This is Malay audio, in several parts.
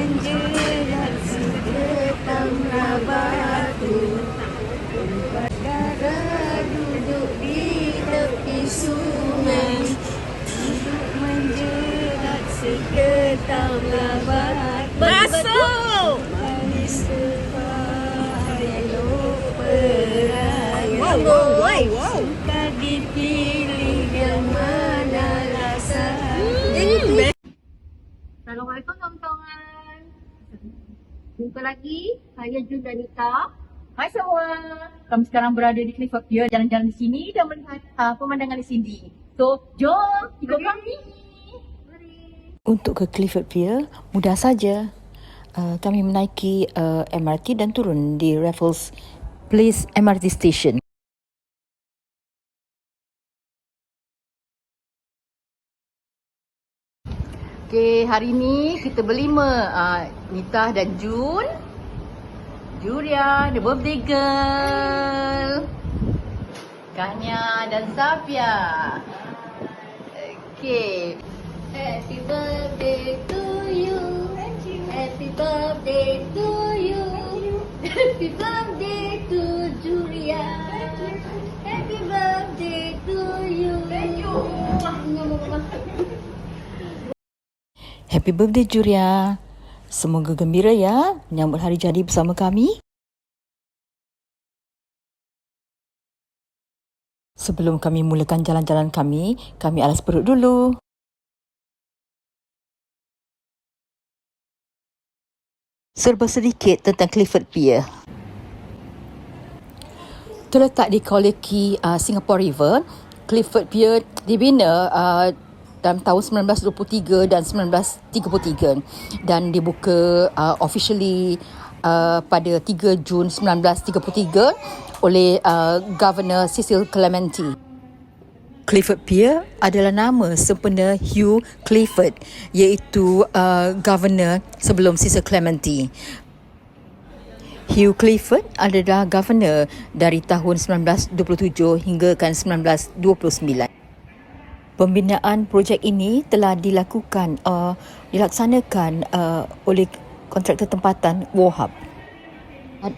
menjerat segetambah batu. Darah duduk di tepi sungai untuk menjerat segetambah batu. Masuk! Manis elok peraya. Wow. Suka dipilih yang mana rasa. Assalamualaikum kawan-kawan. Jumpa lagi, saya Jun dan Nita. Hai semua. Kami sekarang berada di Clifford Pier, jalan-jalan di sini dan melihat pemandangan di sini. So, jom ikut kami. Untuk ke Clifford Pier, mudah saja. Kami menaiki MRT dan turun di Raffles Place MRT Station. Okay, hari ni kita berlima, Nita dan Jun, Juria, the birthday girl, Kanya dan Safia. Okay. Happy birthday to you. Happy birthday to you. Happy birthday to Julia. Happy birthday to you. Happy birthday Juria. Semoga gembira ya menyambut hari jadi bersama kami. Sebelum kami mulakan jalan-jalan kami alas perut dulu. Serba sedikit tentang Clifford Pier. Terletak di Collyer Quay, Singapore River, Clifford Pier dibina dalam tahun 1923 dan 1933 dan dibuka officially pada 3 Jun 1933 oleh Governor Cecil Clementi. Clifford Pier adalah nama sempena Hugh Clifford, iaitu Governor sebelum Cecil Clementi. Hugh Clifford adalah Governor dari tahun 1927 hingga kan 1929. Pembinaan projek ini telah dilaksanakan oleh kontraktor tempatan Wohab.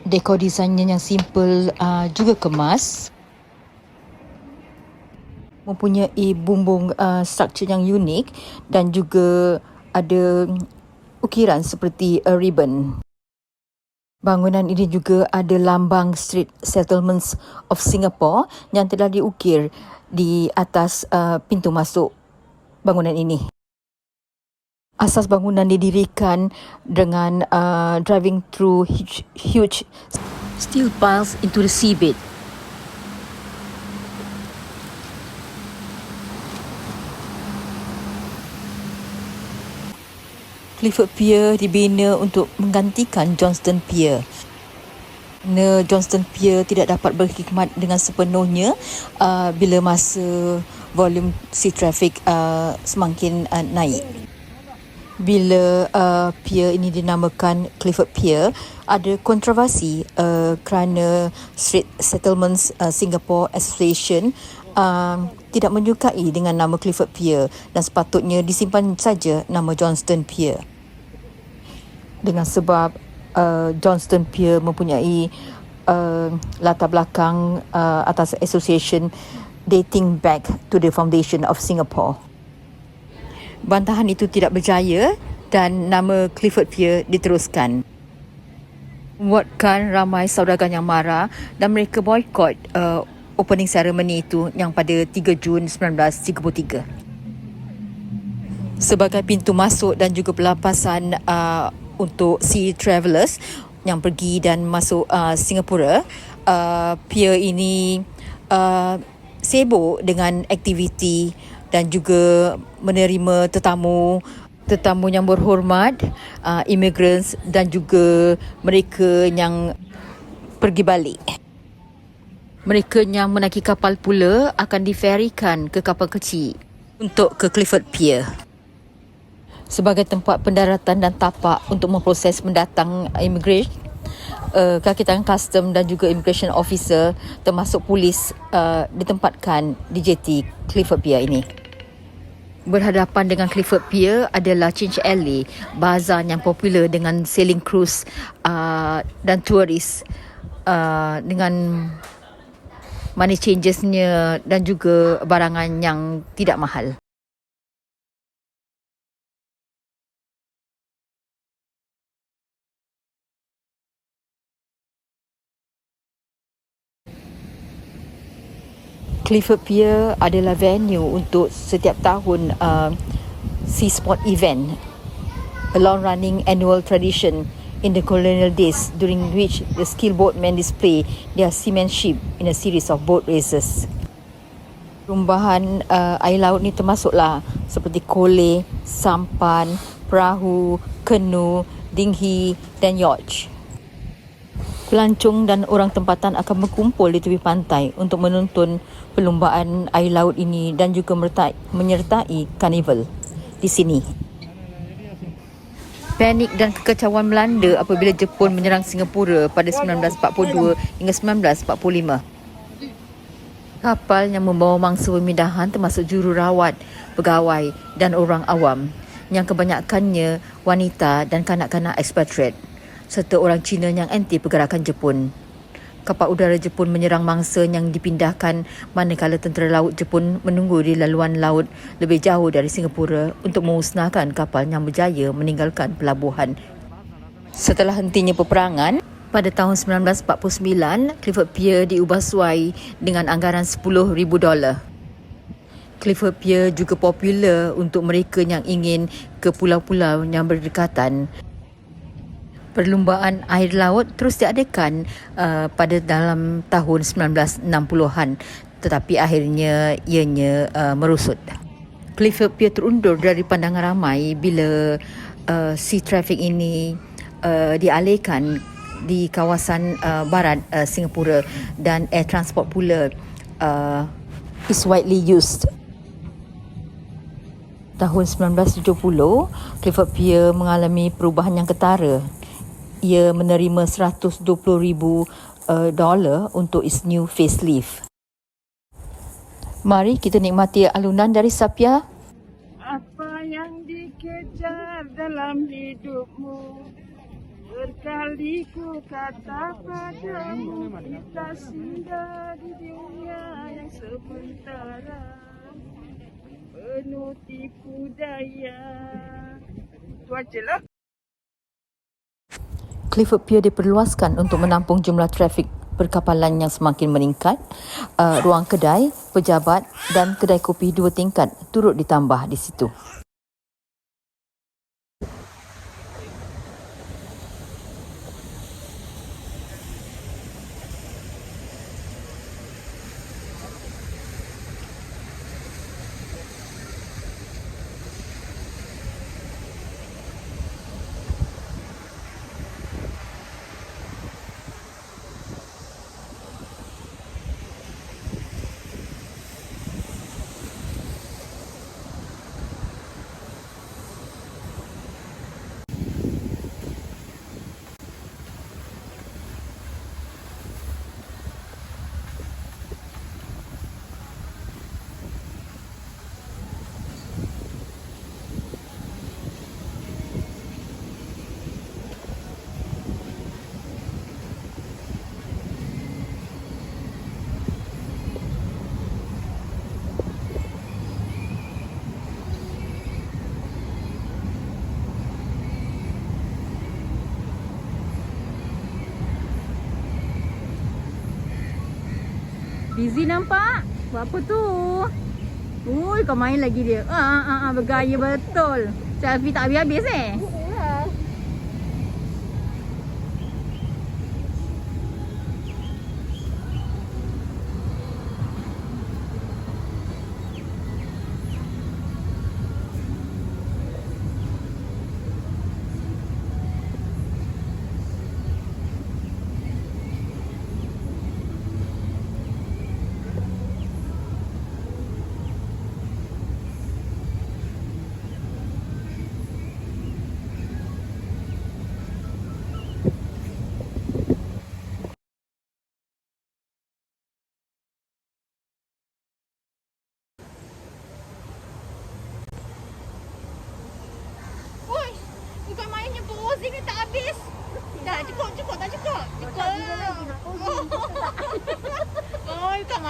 Dekor desainnya yang simple juga kemas. Mempunyai bumbung struktur yang unik dan juga ada ukiran seperti a ribbon. Bangunan ini juga ada lambang Street Settlements of Singapore yang telah diukir di atas pintu masuk bangunan ini. Asas bangunan didirikan dengan driving through huge steel piles into the seabed. Clifford Pier dibina untuk menggantikan Johnston Pier. Johnston Pier tidak dapat berkhidmat dengan sepenuhnya bila masa volume sea traffic semakin naik. Bila pier ini dinamakan Clifford Pier, ada kontroversi kerana Street Settlements Singapore Association tidak menyukai dengan nama Clifford Pier dan sepatutnya disimpan saja nama Johnston Pier. Dengan sebab Johnston Pier mempunyai latar belakang atas association dating back to the foundation of Singapore. Bantahan itu tidak berjaya dan nama Clifford Pier diteruskan. Membuatkan ramai saudagar yang marah dan mereka boikot opening ceremony itu yang pada 3 Jun 1933. Sebagai pintu masuk dan juga pelapasan untuk sea travellers yang pergi dan masuk Singapura, pier ini sibuk dengan aktiviti dan juga menerima tetamu yang berhormat, immigrants dan juga mereka yang pergi balik. Mereka yang menaiki kapal pula akan diferikan ke kapal kecil untuk ke Clifford Pier sebagai tempat pendaratan dan tapak untuk memproses pendatang immigran. Kaki tangan custom dan juga immigration officer termasuk polis ditempatkan di jeti Clifford Pier ini. Berhadapan dengan Clifford Pier adalah Change Alley, bazar yang popular dengan sailing cruise dan turis, dengan money changesnya dan juga barangan yang tidak mahal. Clifford Pier adalah venue untuk setiap tahun sea sport event, a long-running annual tradition in the colonial days during which the skilled boatmen display their seamanship in a series of boat races. Perumbahan air laut ni termasuklah seperti koleh, sampan, perahu, kenu, dinghy dan yacht. Pelancong dan orang tempatan akan berkumpul di tepi pantai untuk menonton perlumbaan air laut ini dan juga menyertai karnival di sini. Panik dan kekacauan melanda apabila Jepun menyerang Singapura pada 1942 hingga 1945. Kapal yang membawa mangsa pemindahan termasuk jururawat, pegawai dan orang awam yang kebanyakannya wanita dan kanak-kanak expatriate serta orang Cina yang anti pergerakan Jepun. Kapal udara Jepun menyerang mangsa yang dipindahkan manakala tentera laut Jepun menunggu di laluan laut lebih jauh dari Singapura untuk memusnahkan kapal yang berjaya meninggalkan pelabuhan. Setelah hentinya peperangan, pada tahun 1949, Clifford Pier diubah suai dengan anggaran $10,000. Clifford Pier juga popular untuk mereka yang ingin ke pulau-pulau yang berdekatan. Perlumbaan air laut terus diadakan pada dalam tahun 1960-an, tetapi akhirnya ianya merosot. Clifford Pier terundur dari pandangan ramai bila sea traffic ini dialihkan di kawasan barat Singapura dan air transport pula is widely used. Tahun 1970, Clifford Pier mengalami perubahan yang ketara. Ia menerima $120,000 untuk its new facelift. Mari kita nikmati alunan dari Sapia. Apa yang dikejar dalam hidupmu? Berkali ku kata padamu, kita singgah di dunia yang sementara, penuh tipu daya. Itu ajalah. Clifford Pier diperluaskan untuk menampung jumlah trafik perkapalan yang semakin meningkat. Ruang kedai, pejabat dan kedai kopi 2 tingkat turut ditambah di situ. Busy nampak? Buat apa tu? Ui, kau main lagi dia. Bergaya betul. Selfie tak habis-habis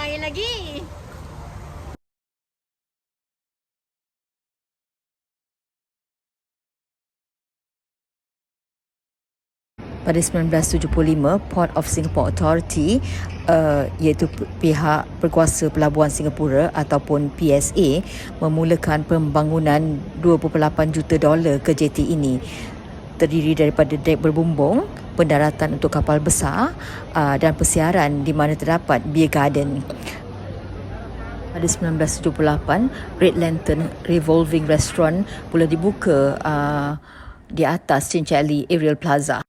main lagi. Pada 1975, Port of Singapore Authority iaitu pihak berkuasa pelabuhan Singapura ataupun PSA memulakan pembangunan $2.8 juta ke jeti ini. Terdiri daripada dek berbumbung, pendaratan untuk kapal besar dan persiaran di mana terdapat beer garden. Pada 1978, Red Lantern Revolving Restaurant pula dibuka di atas Chin Alley Ariel Plaza.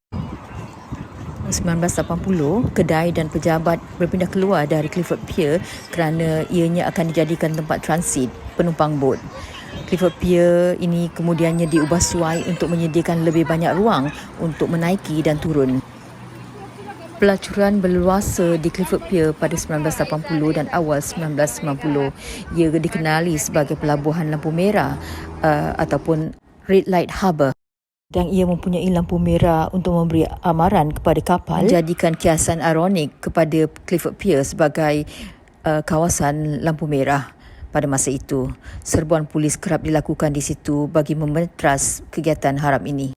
1980, kedai dan pejabat berpindah keluar dari Clifford Pier kerana ianya akan dijadikan tempat transit penumpang bot. Clifford Pier ini kemudiannya diubah suai untuk menyediakan lebih banyak ruang untuk menaiki dan turun. Pelacuran berluasa di Clifford Pier pada 1980 dan awal 1990. Ia dikenali sebagai pelabuhan lampu merah ataupun Red Light Harbour. Dan ia mempunyai lampu merah untuk memberi amaran kepada kapal, menjadikan kiasan ironik kepada Clifford Pier sebagai kawasan lampu merah pada masa itu. Serbuan polis kerap dilakukan di situ bagi memetras kegiatan haram ini.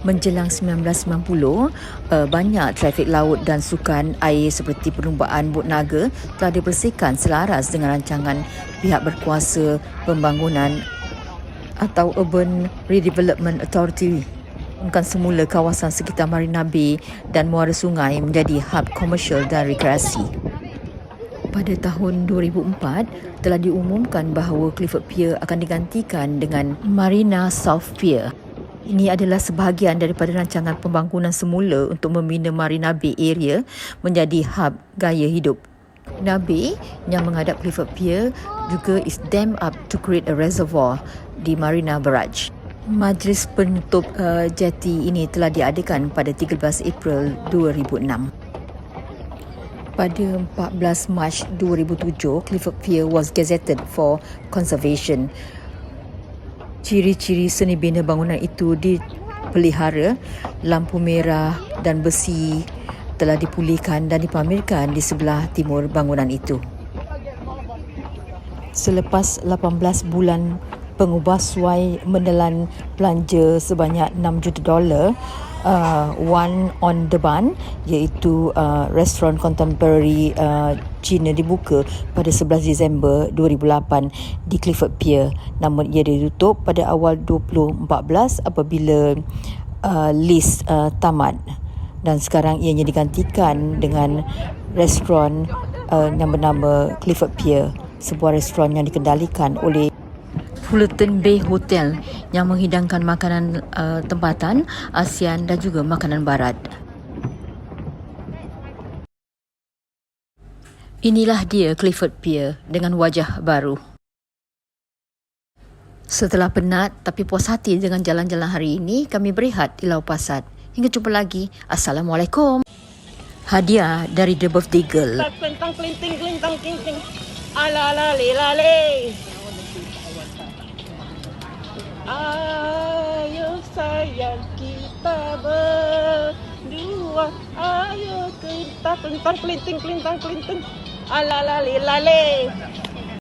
Menjelang 1990, banyak trafik laut dan sukan air seperti perlumbaan bot naga telah dibersihkan selaras dengan rancangan pihak berkuasa pembangunan atau Urban Redevelopment Authority. Bukan semula kawasan sekitar Marina Bay dan muara sungai menjadi hub komersial dan rekreasi. Pada tahun 2004, telah diumumkan bahawa Clifford Pier akan digantikan dengan Marina South Pier. Ini adalah sebahagian daripada rancangan pembangunan semula untuk membina Marina Bay area menjadi hub gaya hidup. Marina Bay yang menghadap Clifford Pier juga is dammed up to create a reservoir di Marina Barrage. Majlis penutup jeti ini telah diadakan pada 13 April 2006. Pada 14 Mac 2007, Clifford Pier was gazetted for conservation. Ciri-ciri seni bina bangunan itu dipelihara, lampu merah dan besi telah dipulihkan dan dipamerkan di sebelah timur bangunan itu. Selepas 18 bulan pengubah suai menelan belanja sebanyak $6 juta, One on the Bun iaitu restoran contemporary Cina dibuka pada 11 Disember 2008 di Clifford Pier. Namun ia ditutup pada awal 2014 apabila list tamat, dan sekarang ianya digantikan dengan restoran yang bernama Clifford Pier, sebuah restoran yang dikendalikan oleh Fullerton Bay Hotel yang menghidangkan makanan tempatan, ASEAN dan juga makanan barat. Inilah dia Clifford Pier dengan wajah baru. Setelah penat tapi puas hati dengan jalan-jalan hari ini, kami berehat di Lau Pasat. Hingga jumpa lagi. Assalamualaikum. Hadiah dari The Birthday Girl. Kelintang, kelinting, kelintang, kelinting. Ala, lale, lale. Ayo sayang kita berdua. Ayo kelintang, kelintang, kelinting, kelintang, kelinting. Ala, lale, lale.